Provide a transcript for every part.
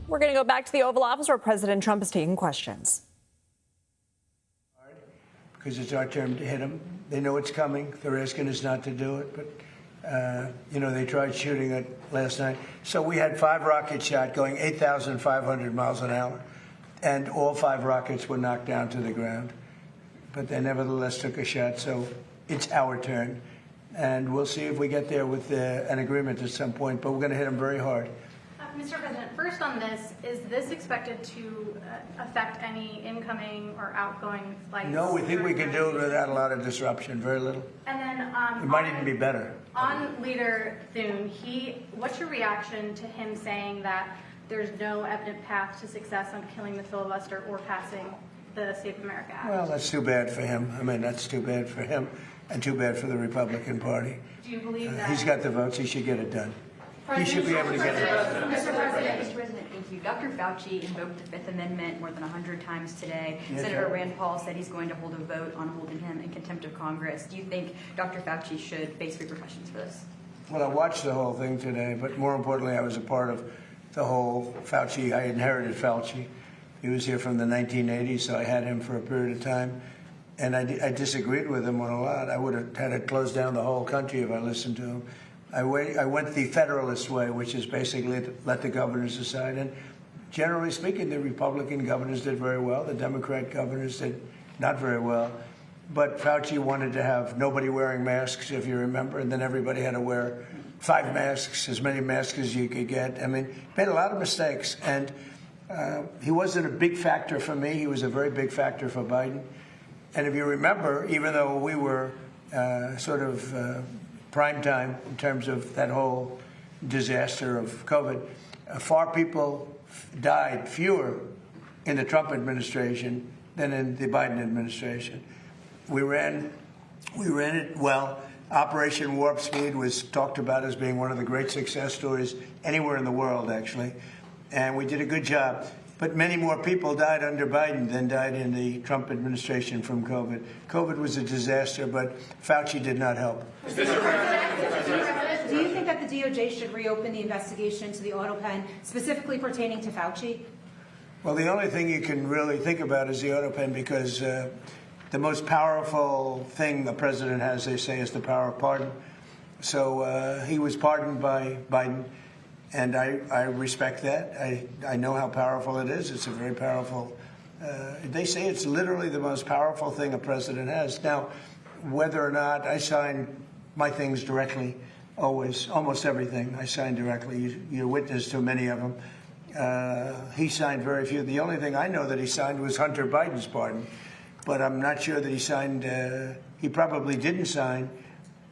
We're going to go back to the Oval Office where President Trump is taking questions. Because it's our turn to hit them. They know it's coming. They're asking us not to do it, but they tried shooting it last night. So we had 5 rockets shot going 8,500 miles an hour, and all 5 rockets were knocked down to the ground. But they nevertheless took a shot, so it's our turn. And we'll see if we get there with an agreement at some point, but we're going to hit them very hard. Mr. President, first on this, is this expected to affect any incoming or outgoing flights? No, we think we can do it without a lot of disruption, very little. And then it might even be better. On Leader Thune, what's your reaction to him saying that there's no evident path to success on killing the filibuster or passing the Save America Act? Well, that's too bad for him. I mean, that's too bad for him and too bad for the Republican Party. Do you believe that? He's got the votes. He should get it done. He should be able to get it done. Mr. President, thank you. Dr. Fauci invoked the Fifth Amendment more than 100 times today. Yes, Senator Rand Paul said he's going to hold a vote on holding him in contempt of Congress. Do you think Dr. Fauci should face repercussions for this? Well, I watched the whole thing today, but more importantly, I was a part of the whole Fauci. I inherited Fauci. He was here from the 1980s, so I had him for a period of time. And I disagreed with him on a lot. I would have had to close down the whole country if I listened to him. I went the Federalist way, which is basically to let the governors decide. And generally speaking, the Republican governors did very well. The Democrat governors did not very well. But Fauci wanted to have nobody wearing masks, if you remember, and then everybody had to wear 5 masks, as many masks as you could get. I mean, he made a lot of mistakes. And he wasn't a big factor for me. He was a very big factor for Biden. And if you remember, even though we were prime time in terms of that whole disaster of COVID, fewer people died in the Trump administration than in the Biden administration. We ran it well. Operation Warp Speed was talked about as being one of the great success stories anywhere in the world, actually. And we did a good job. But many more people died under Biden than died in the Trump administration from COVID. COVID was a disaster, but Fauci did not help. Do you think that the DOJ should reopen the investigation into the Autopen, specifically pertaining to Fauci? Well, the only thing you can really think about is the Autopen, because the most powerful thing the president has, they say, is the power of pardon. So he was pardoned by Biden. And I respect that. I know how powerful it is. It's a very powerful, they say it's literally the most powerful thing a president has. Now, whether or not I sign my things directly, always, almost everything I sign directly. You're witness to many of them. He signed very few. The only thing I know that he signed was Hunter Biden's pardon. But I'm not sure that he signed, he probably didn't sign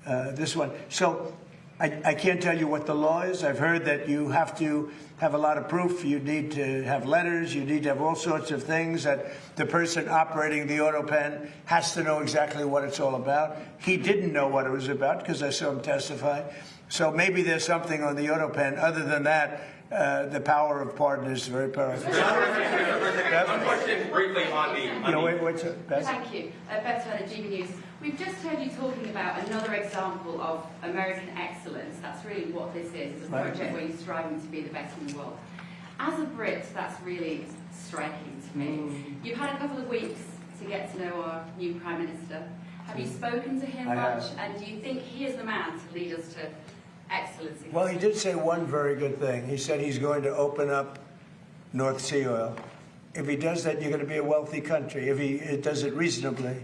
this one. So I can't tell you what the law is. I've heard that you have to have a lot of proof. You need to have letters. You need to have all sorts of things, that the person operating the Autopen has to know exactly what it's all about. He didn't know what it was about because I saw him testify. So maybe there's something on the Autopen. Other than that, the power of pardon is very powerful. One question briefly on the... Thank you. Beth Turner, GB News. We've just heard you talking about another example of American excellence. That's really what this is. It's a project where you're striving to be the best in the world. As a Brit, that's really striking to me. You've had a couple of weeks to get to know our new Prime Minister. Have you spoken to him much? And do you think he is the man to lead us to excellence? Well, he did say one very good thing. He said he's going to open up North Sea oil. If he does that, you're going to be a wealthy country. If he does it reasonably.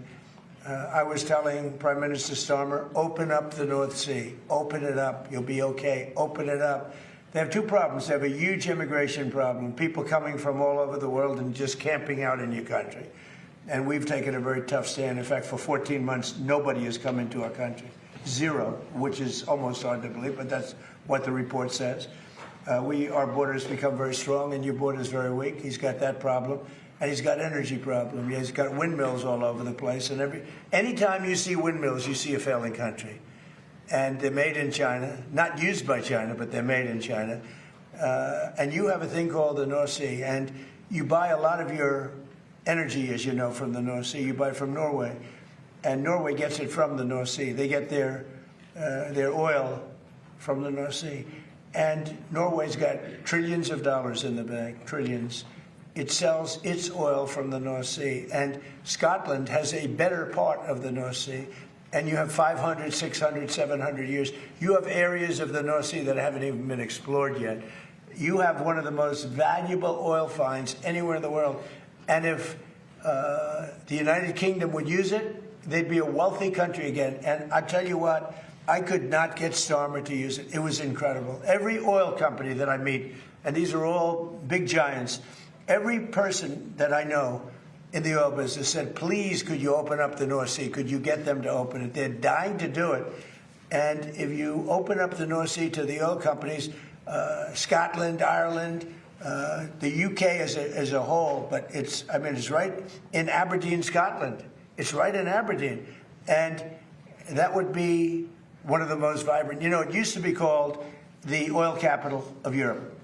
I was telling Prime Minister Starmer, open up the North Sea. Open it up. You'll be okay. Open it up. They have 2 problems. They have a huge immigration problem, people coming from all over the world and just camping out in your country. And we've taken a very tough stand. In fact, for 14 months, nobody has come into our country. 0, which is almost hard to believe, but that's what the report says. Our borders become very strong, and your border is very weak. He's got that problem. And he's got energy problem. He's got windmills all over the place. And anytime you see windmills, you see a failing country. And they're made in China, not used by China, but they're made in China. And you have a thing called the North Sea. And you buy a lot of your energy, as you know, from the North Sea. You buy from Norway. And Norway gets it from the North Sea. They get their oil from the North Sea. And Norway's got trillions of dollars in the bank, trillions. It sells its oil from the North Sea. And Scotland has a better part of the North Sea. And you have 500, 600, 700 years. You have areas of the North Sea that haven't even been explored yet. You have one of the most valuable oil finds anywhere in the world. And if the United Kingdom would use it, they'd be a wealthy country again. And I tell you what, I could not get Starmer to use it. It was incredible. Every oil company that I meet, and these are all big giants, every person that I know in the oil business said, please, could you open up the North Sea? Could you get them to open it? They're dying to do it. And if you open up the North Sea to the oil companies, Scotland, Ireland, the UK as a whole, but it's right in Aberdeen, Scotland. It's right in Aberdeen. And that would be one of the most vibrant. You know, it used to be called the oil capital of Europe.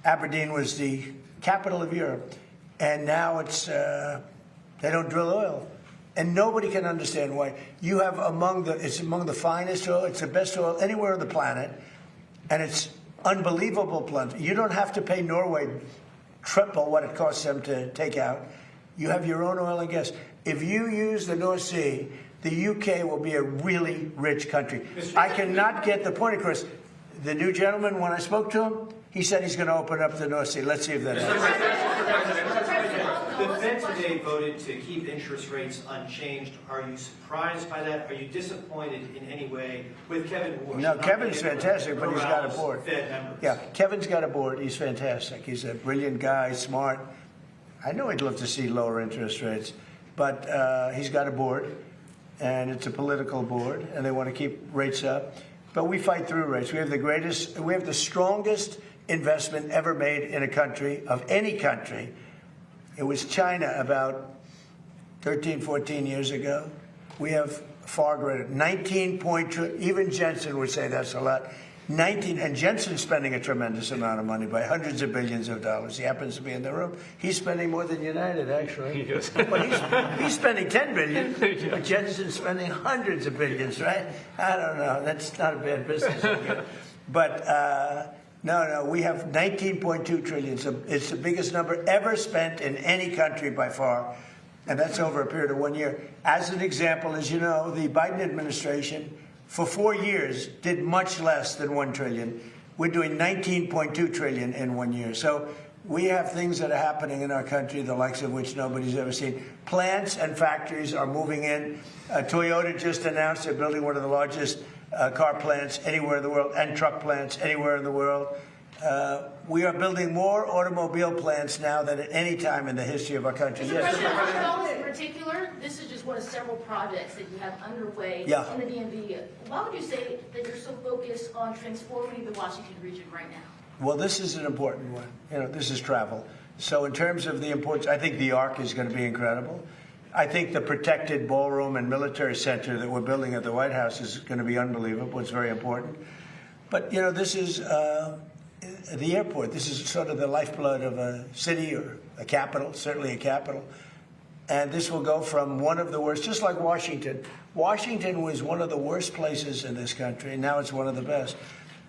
Aberdeen was the capital of Europe. And now it's, they don't drill oil. And nobody can understand why. You have it's among the finest oil, it's the best oil anywhere on the planet. And it's unbelievable plenty. You don't have to pay Norway triple what it costs them to take out. You have your own oil and gas. If you use the North Sea, the UK will be a really rich country. I cannot get the point across. The new gentleman, when I spoke to him, he said he's going to open up the North Sea. Let's see if that happens. The Fed today voted to keep interest rates unchanged. Are you surprised by that? Are you disappointed in any way with Kevin Warsh? No, Kevin's fantastic, but he's got a board. Fed members? Yeah, Kevin's got a board. He's fantastic. He's a brilliant guy, smart. I know he'd love to see lower interest rates, but he's got a board, and it's a political board, and they want to keep rates up. But we fight through rates. We have the strongest investment ever made in a country, of any country. It was China about 13, 14 years ago. We have far greater, 19.2, even Jensen would say that's a lot. 19, and Jensen's spending a tremendous amount of money by hundreds of billions of dollars. He happens to be in the room. He's spending more than United, actually. But he's spending 10 billion, but Jensen's spending hundreds of billions, right? I don't know. That's not a bad business. But no, we have 19.2 trillion. It's the biggest number ever spent in any country by far. And that's over a period of 1 year. As an example, as you know, the Biden administration, for 4 years, did much less than 1 trillion. We're doing 19.2 trillion in 1 year. So we have things that are happening in our country, the likes of which nobody's ever seen. Plants and factories are moving in. Toyota just announced they're building one of the largest car plants anywhere in the world, and truck plants anywhere in the world. We are building more automobile plants now than at any time in the history of our country. Yes, in particular, this is just one of several projects that you have underway in the DMV. Why would you say that you're so focused on transforming the Washington region right now? Well, this is an important one. You know, this is travel. So in terms of the importance, I think the Arc is going to be incredible. I think the protected ballroom and military center that we're building at the White House is going to be unbelievable. It's very important. But, you know, this is the airport. This is sort of the lifeblood of a city or a capital, certainly a capital. And this will go from one of the worst, just like Washington. Washington was one of the worst places in this country, and now it's one of the best.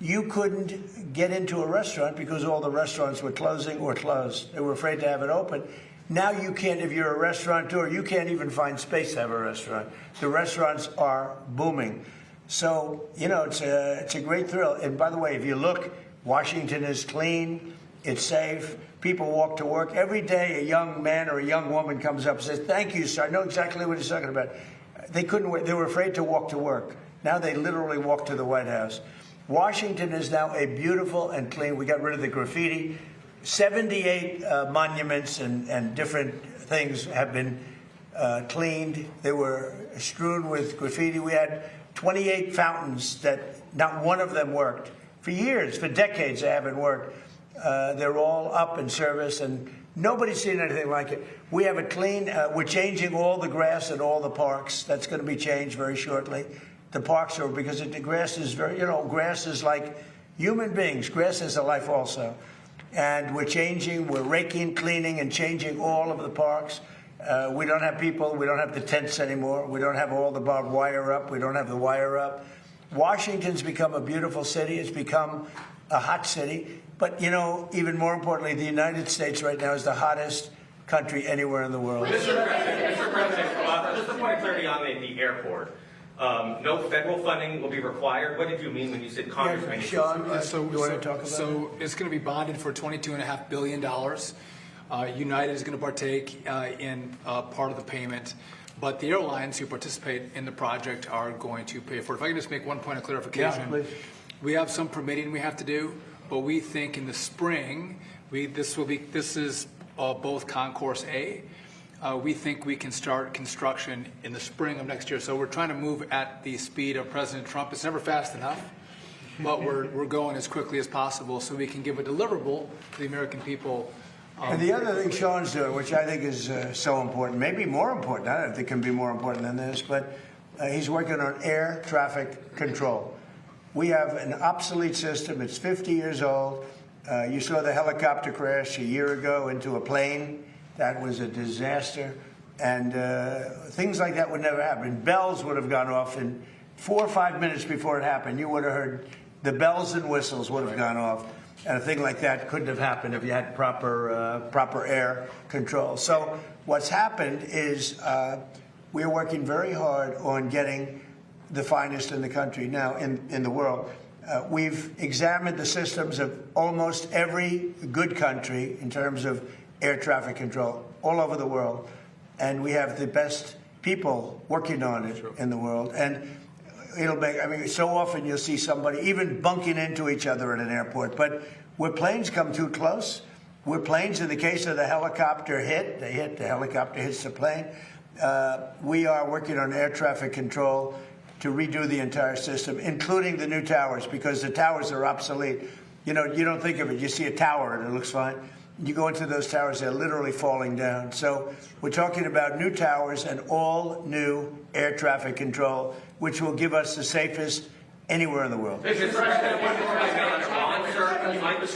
You couldn't get into a restaurant because all the restaurants were closing or closed. They were afraid to have it open. Now you can't, if you're a restaurateur, you can't even find space to have a restaurant. The restaurants are booming. So, you know, it's a great thrill. And by the way, if you look, Washington is clean, it's safe. People walk to work. Every day a young man or a young woman comes up and says, "Thank you, sir." I know exactly what he's talking about. They couldn't wait. They were afraid to walk to work. Now they literally walk to the White House. Washington is now a beautiful and clean. We got rid of the graffiti. 78 monuments and different things have been cleaned. They were strewn with graffiti. We had 28 fountains that not one of them worked. For years, for decades, they haven't worked. They're all up in service, and nobody's seen anything like it. We have it clean. We're changing all the grass in all the parks. That's going to be changed very shortly. The parks are, because the grass is very, you know, grass is like human beings. Grass is a life also. And we're changing, we're raking, cleaning, and changing all of the parks. We don't have people, we don't have the tents anymore. We don't have all the barbed wire up. We don't have the wire up. Washington's become a beautiful city. It's become a hot city. But, you know, even more importantly, the United States right now is the hottest country anywhere in the world. Mr. President, just a point of clarity on the airport. No federal funding will be required. What did you mean when you said Congress? Yeah, Sean, you want to talk about So it's going to be bonded for $22.5 billion. United is going to partake in part of the payment, but the airlines who participate in the project are going to pay for it. If I can just make one point of clarification. Yeah, please. We have some permitting we have to do, but we think in the spring, this is both Concourse A. We think we can start construction in the spring of next year. So we're trying to move at the speed of President Trump. It's never fast enough, but we're going as quickly as possible so we can give a deliverable to the American people. And the other thing Sean's doing, which I think is so important, maybe more important, I don't think it can be more important than this, but he's working on air traffic control. We have an obsolete system. It's 50 years old. You saw the helicopter crash a year ago into a plane. That was a disaster. And things like that would never happen. Bells would have gone off in 4 or 5 minutes before it happened. You would have heard the bells and whistles would have gone off. And a thing like that couldn't have happened if you had proper air control. So what's happened is we're working very hard on getting the finest in the country now, in the world. We've examined the systems of almost every good country in terms of air traffic control all over the world. And we have the best people working on it in the world. And it'll make, I mean, so often you'll see somebody even bunking into each other at an airport. But where planes come too close, where planes, in the case of the helicopter the helicopter hits the plane, we are working on air traffic control to redo the entire system, including the new towers, because the towers are obsolete. You know, you don't think of it. You see a tower and it looks fine. You go into those towers, they're literally falling down. So we're talking about new towers and all new air traffic control, which will give us the safest anywhere in the world. Mr. President,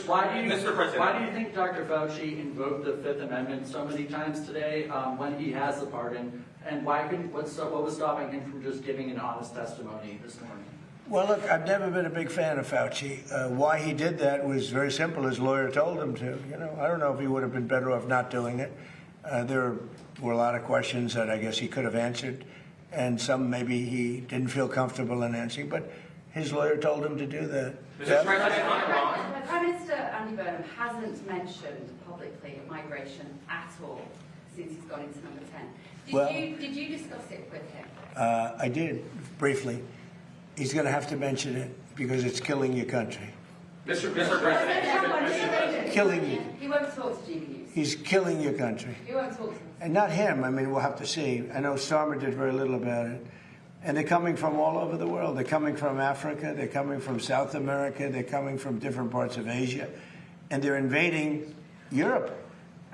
why do you think Dr. Fauci invoked the Fifth Amendment so many times today when he has the pardon? And what was stopping him from just giving an honest testimony this morning? Well, look, I've never been a big fan of Fauci. Why he did that was very simple. His lawyer told him to. You know, I don't know if he would have been better off not doing it. There were a lot of questions that I guess he could have answered, and some maybe he didn't feel comfortable in answering, but his lawyer told him to do that. Prime Minister Andy Burnham hasn't mentioned publicly migration at all since he's gone into number 10. Did you discuss it with him? I did, briefly. He's going to have to mention it because it's killing your country. Mr. President. Killing you. He won't talk to GB News. He's killing your country. He won't talk to him. And not him. I mean, we'll have to see. I know Starmer did very little about it. And they're coming from all over the world. They're coming from Africa. They're coming from South America. They're coming from different parts of Asia. And they're invading Europe.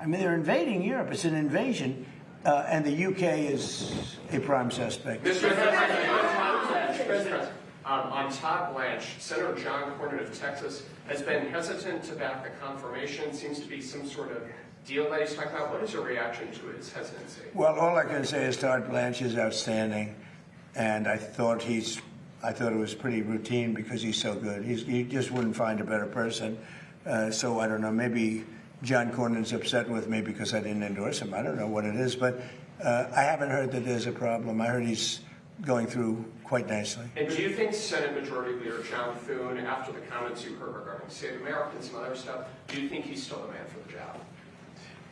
I mean, they're invading Europe. It's an invasion. And the UK is a prime suspect. Mr. President, on Todd Blanche, Senator John Cornyn of Texas has been hesitant to back the confirmation. Seems to be some sort of deal that he's talking about. What is your reaction to his hesitancy? Well, all I can say is Todd Blanche is outstanding, and I thought it was pretty routine because he's so good. You just wouldn't find a better person. So I don't know. Maybe John Cornyn's upset with me because I didn't endorse him. I don't know what it is, but I haven't heard that there's a problem. I heard he's going through quite nicely. And do you think Senate Majority Leader John Thune, after the comments you heard regarding Save America and some other stuff, do you think he's still the man for the job?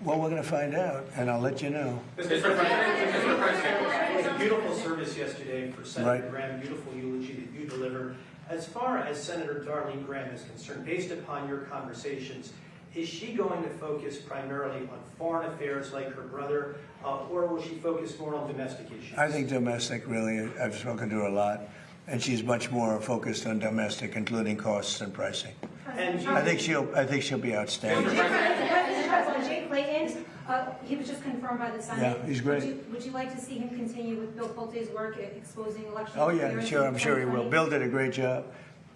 Well, we're going to find out, and I'll let you know. Mr. President, it was a beautiful service yesterday for Senator Graham, beautiful eulogy that you delivered. As far as Senator Darlene Graham is concerned, based upon your conversations, is she going to focus primarily on foreign affairs like her brother, or will she focus more on domestic issues? I think domestic, really. I've spoken to her a lot, and she's much more focused on domestic, including costs and pricing. And I think she'll be outstanding. Jay Clayton, he was just confirmed by the Senate. Yeah, he's great. Would you like to see him continue with Bill Pulte's work at exposing election Oh yeah, interference sure. in I'm sure he will. 2020? Bill did a great job,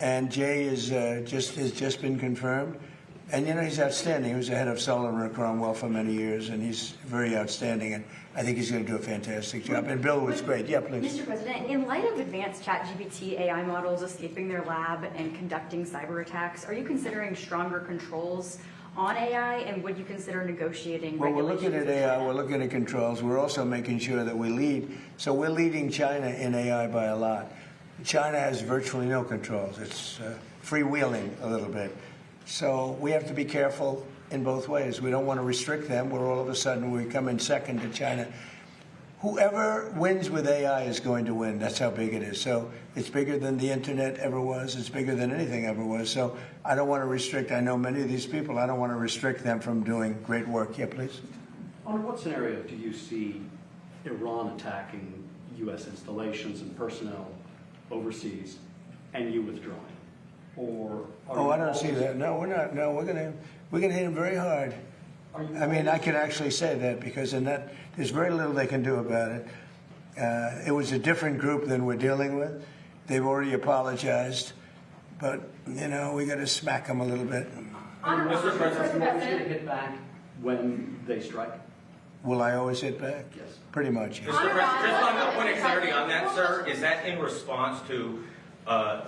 and Jay has just been confirmed. And, you know, he's outstanding. He was the head of Sullivan and Cromwell for many years, and he's very outstanding, and I think he's going to do a fantastic job. And Bill was great. Yeah, please. Mr. President, in light of advanced ChatGPT AI models escaping their lab and conducting cyber attacks, are you considering stronger controls on AI, and would you consider negotiating Well, we're regulations? looking at AI, we're looking at controls. We're also making sure that we lead. So we're leading China in AI by a lot. China has virtually no controls. It's freewheeling a little bit. So we have to be careful in both ways. We don't want to restrict them, where all of a sudden we come in second to China. Whoever wins with AI is going to win. That's how big it is. So it's bigger than the internet ever was. It's bigger than anything ever was. So I don't want to restrict. I know many of these people. I don't want to restrict them from doing great work. Yeah, please. Under what scenario do you see Iran attacking U.S. installations and personnel overseas and you withdrawing? Or I don't see that. No, we're not. No, we're gonna hit them very hard. I mean, I can actually say that because in that there's very little they can do about it. It was a different group than we're dealing with. They've already apologized, but you know we got to smack them a little bit. Mr. President, always going to hit back when they strike? Will I always hit back? Yes. Pretty much. Yes. Mr. President, just on the point of clarity on that, sir, is that in response to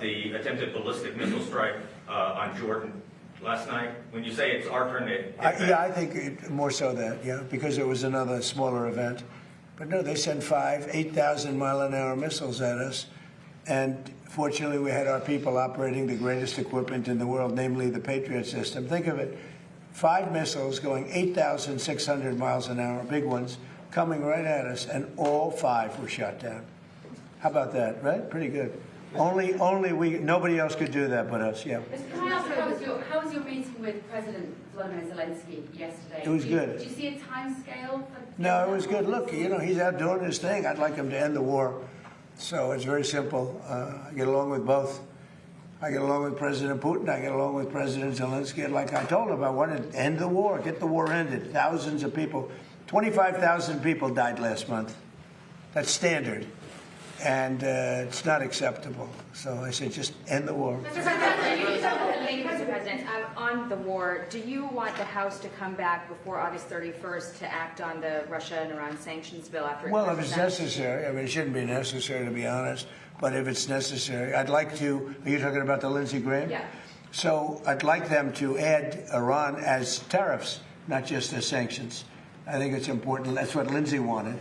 the attempted ballistic missile strike on Jordan last night? When you say it's our turn to hit back? Yeah, I think more so that, yeah, because it was another smaller event. But no, they sent 8,000-mile-an-hour missiles at us. And fortunately, we had our people operating the greatest equipment in the world, namely the Patriot system. Think of it, 5 missiles going 8,600 miles an hour, big ones, coming right at us, and all 5 were shot down. How about that, right? Pretty good. Nobody else could do that but us, yeah. Can I ask, how was your meeting with President Volodymyr Zelensky yesterday? It was good. Did you see a time scale? No, it was good. Look, you know, he's out doing his thing. I'd like him to end the war. So it's very simple. I get along with both. I get along with President Putin. I get along with President Zelensky. Like I told him, I wanted to end the war, get the war ended. Thousands of people, 25,000 people died last month. That's standard. And it's not acceptable. So I said, just end the war. Mr. President, on the war, do you want the House to come back before August 31st to act on the Russia and Iran sanctions bill after? Well, if it's necessary. I mean, it shouldn't be necessary, to be honest. But if it's necessary, I'd like to. Are you talking about the Lindsey Graham? Yeah. So I'd like them to add Iran as tariffs, not just as sanctions. I think it's important. That's what Lindsey wanted.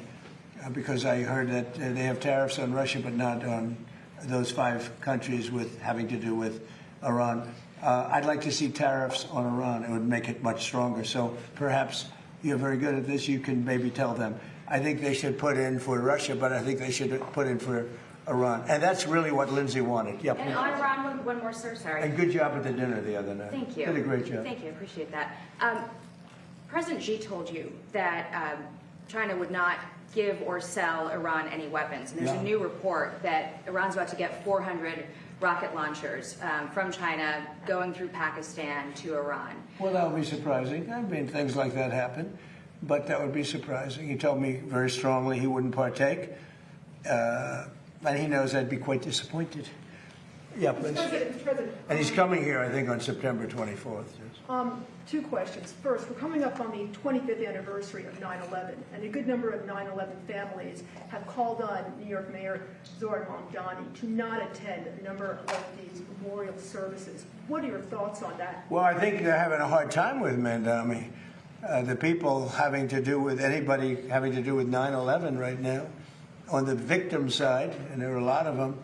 Because I heard that they have tariffs on Russia, but not on those 5 countries with having to do with Iran. I'd like to see tariffs on Iran. It would make it much stronger. So perhaps you're very good at this. You can maybe tell them. I think they should put in for Russia, but I think they should put in for Iran. And that's really what Lindsey wanted. Yep. And on Iran, one more, sir, sorry. And good job at the dinner the other night. Thank you. Did a great job. Thank you, appreciate that. President Xi told you that China would not give or sell Iran any weapons. And there's a new report that Iran's about to get 400 rocket launchers from China going through Pakistan to Iran. Well, that would be surprising. I mean, things like that happen, but that would be surprising. He told me very strongly he wouldn't partake, and he knows I'd be quite disappointed. Yeah, please. Mr. President. And he's coming here, I think, on September 24th. Yes. 2 questions. First, we're coming up on the 25th anniversary of 9/11, and a good number of 9/11 families have called on New York Mayor Zohran Mamdani to not attend a number of these memorial services. What are your thoughts on that? Well, I think they're having a hard time with Mamdani. The people having to do with anybody having to do with 9/11 right now, on the victim side, and there are a lot of them,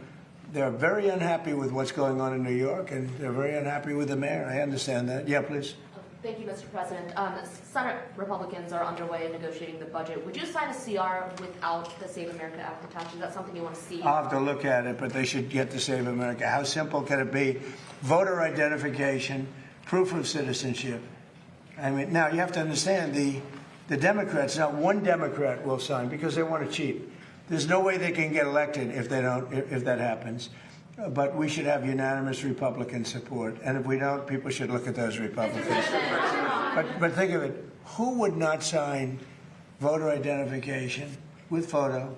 they're very unhappy with what's going on in New York, and they're very unhappy with the mayor. I understand that. Yeah, please. Thank you, Mr. President. Senate Republicans are underway in negotiating the budget. Would you sign a CR without the Save America Act attached? Is that something you want to see? I'll have to look at it, but they should get to Save America. How simple can it be? Voter identification, proof of citizenship. I mean, now you have to understand the Democrats, not one Democrat will sign because they want to cheat. There's no way they can get elected if they don't, if that happens. But we should have unanimous Republican support. And if we don't, people should look at those Republicans. But think of it. Who would not sign voter identification with photo?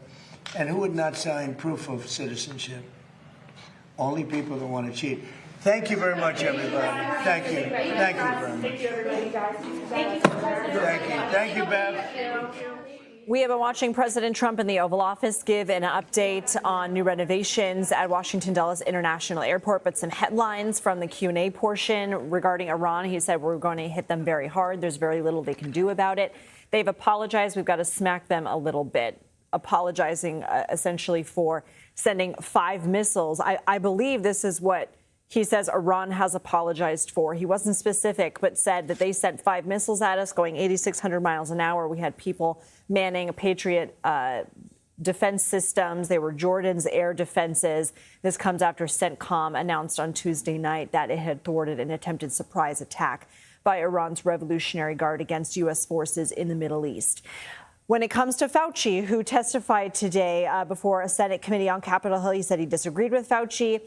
And who would not sign proof of citizenship? Only people that want to cheat. Thank you very much, everybody. Thank you. Thank you very much. Thank you, everybody, guys. Thank you. Thank you, Bev. We have been watching President Trump in the Oval Office give an update on new renovations at Washington Dulles International Airport, but some headlines from the Q&A portion regarding Iran. He said we're going to hit them very hard. There's very little they can do about it. They've apologized. We've got to smack them a little bit, apologizing essentially for sending 5 missiles. I believe this is what he says Iran has apologized for. He wasn't specific, but said that they sent 5 missiles at us going 8,600 miles an hour. We had people manning Patriot defense systems. They were Jordan's air defenses. This comes after CENTCOM announced on Tuesday night that it had thwarted an attempted surprise attack by Iran's Revolutionary Guard against U.S. forces in the Middle East. When it comes to Fauci, who testified today before a Senate committee on Capitol Hill, he said he disagreed with Fauci.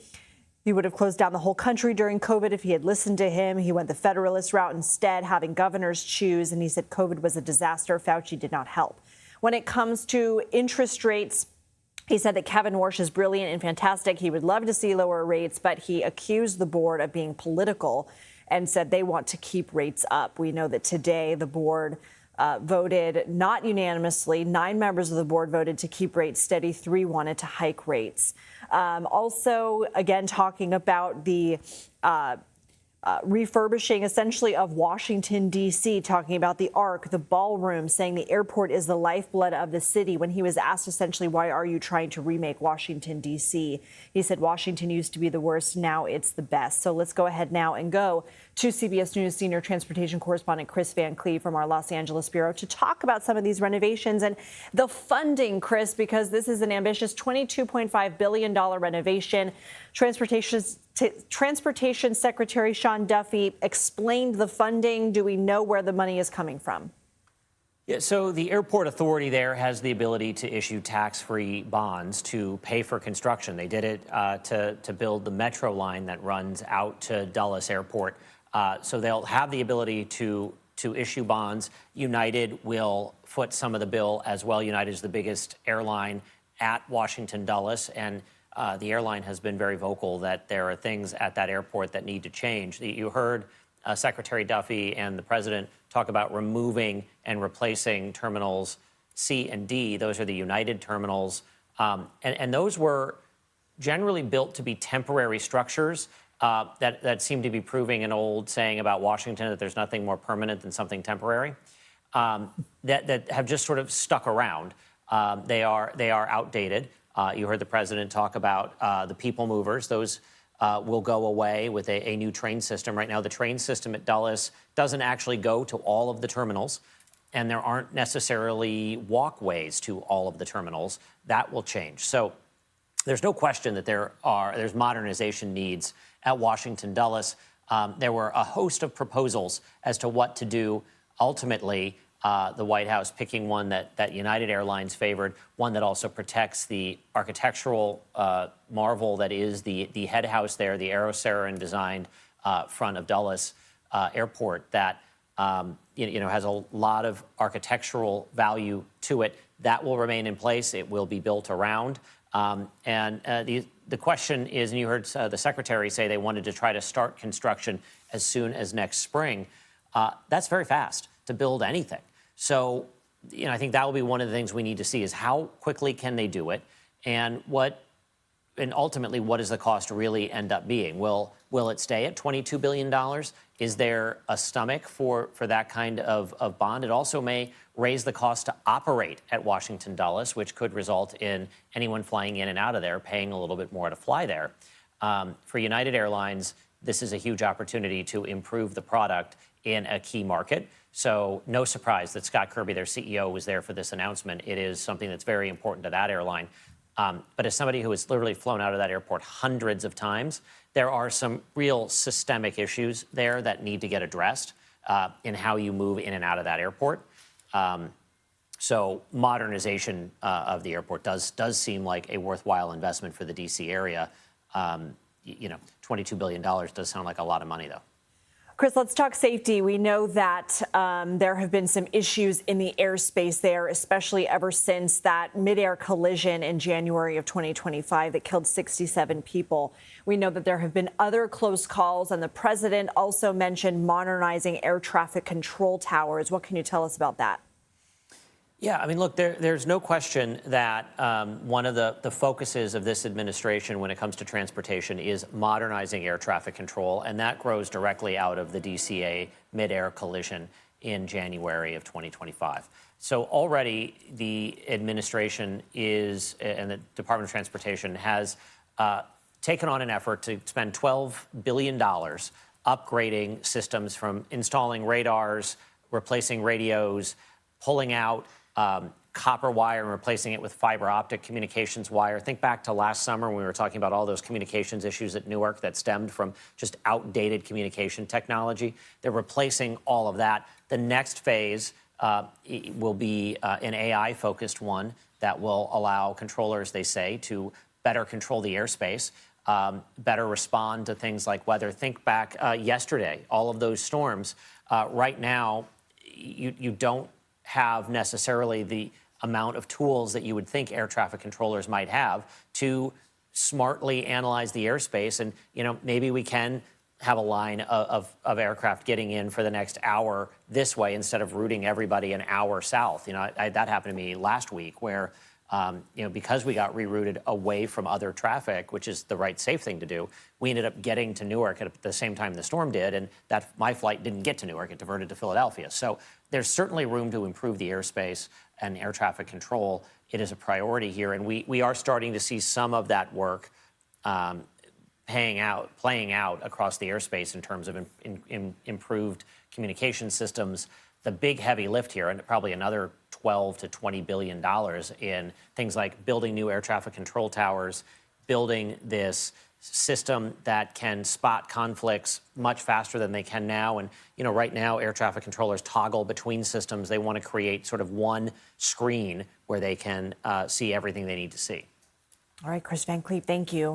He would have closed down the whole country during COVID if he had listened to him. He went the Federalist route instead, having governors choose. And he said COVID was a disaster. Fauci did not help. When it comes to interest rates, he said that Kevin Warsh is brilliant and fantastic. He would love to see lower rates, but he accused the board of being political and said they want to keep rates up. We know that today the board voted not unanimously. 9 members of the board voted to keep rates steady. 3 wanted to hike rates. Also, again, talking about the refurbishing essentially of Washington, D.C., talking about the Arc, the ballroom, saying the airport is the lifeblood of the city. When he was asked essentially, why are you trying to remake Washington, D.C., he said Washington used to be the worst. Now it's the best. So let's go ahead now and go to CBS News senior transportation correspondent Kris Van Cleave from our Los Angeles bureau to talk about some of these renovations and the funding, Kris, because this is an ambitious $22.5 billion renovation. Transportation Secretary Sean Duffy explained the funding. Do we know where the money is coming from? Yeah, so the airport authority there has the ability to issue tax-free bonds to pay for construction. They did it to build the metro line that runs out to Dulles Airport. So they'll have the ability to issue bonds. United will foot some of the bill as well. United is the biggest airline at Washington Dulles, and the airline has been very vocal that there are things at that airport that need to change. You heard Secretary Duffy and the president talk about removing and replacing terminals C and D. Those are the United terminals. And those were generally built to be temporary structures that seem to be proving an old saying about Washington, that there's nothing more permanent than something temporary, that have just sort of stuck around. They are outdated. You heard the president talk about the people movers. Those will go away with a new train system. Right now, the train system at Dulles doesn't actually go to all of the terminals, and there aren't necessarily walkways to all of the terminals. That will change. So there's no question that there's modernization needs at Washington Dulles. There were a host of proposals as to what to do. Ultimately, the White House picking one that United Airlines favored, one that also protects the architectural marvel that is the head house there, the Aerosarin-designed front of Dulles Airport that has a lot of architectural value to it. That will remain in place. It will be built around. The question is, and you heard the secretary say they wanted to try to start construction as soon as next spring. That's very fast to build anything. So, I think that will be one of the things we need to see is how quickly can they do it, and ultimately what does the cost really end up being? Will it stay at $22 billion? Is there a stomach for that kind of bond? It also may raise the cost to operate at Washington Dulles, which could result in anyone flying in and out of there paying a little bit more to fly there. For United Airlines, this is a huge opportunity to improve the product in a key market. So no surprise that Scott Kirby, their CEO, was there for this announcement. It is something that's very important to that airline. But as somebody who has literally flown out of that airport hundreds of times, there are some real systemic issues there that need to get addressed in how you move in and out of that airport. So modernization of the airport does seem like a worthwhile investment for the D.C. area. $22 billion does sound like a lot of money, though. Kris, let's talk safety. We know that there have been some issues in the airspace there, especially ever since that midair collision in January of 2025 that killed 67 people. We know that there have been other close calls, and the president also mentioned modernizing air traffic control towers. What can you tell us about that? Yeah, I mean, look, there's no question that one of the focuses of this administration when it comes to transportation is modernizing air traffic control, and that grows directly out of the DCA mid-air collision in January of 2025. So already the administration and the Department of Transportation has taken on an effort to spend $12 billion upgrading systems, from installing radars, replacing radios, pulling out copper wire and replacing it with fiber optic communications wire. Think back to last summer when we were talking about all those communications issues at Newark that stemmed from just outdated communication technology. They're replacing all of that. The next phase will be an AI-focused one that will allow controllers, they say, to better control the airspace, better respond to things like weather. Think back yesterday, all of those storms. Right now, you don't have necessarily the amount of tools that you would think air traffic controllers might have to smartly analyze the airspace. And, maybe we can have a line of aircraft getting in for the next hour this way instead of routing everybody an hour south. That happened to me last week where, because we got rerouted away from other traffic, which is the right safe thing to do, we ended up getting to Newark at the same time the storm did, and that my flight didn't get to Newark. It diverted to Philadelphia. So there's certainly room to improve the airspace and air traffic control. It is a priority here, and we are starting to see some of that work playing out across the airspace in terms of improved communication systems. The big heavy lift here, and probably another $12 to $20 billion in things like building new air traffic control towers, building this system that can spot conflicts much faster than they can now. And, right now, air traffic controllers toggle between systems. They want to create sort of one screen where they can see everything they need to see. All right, Kris Van Cleave, thank you.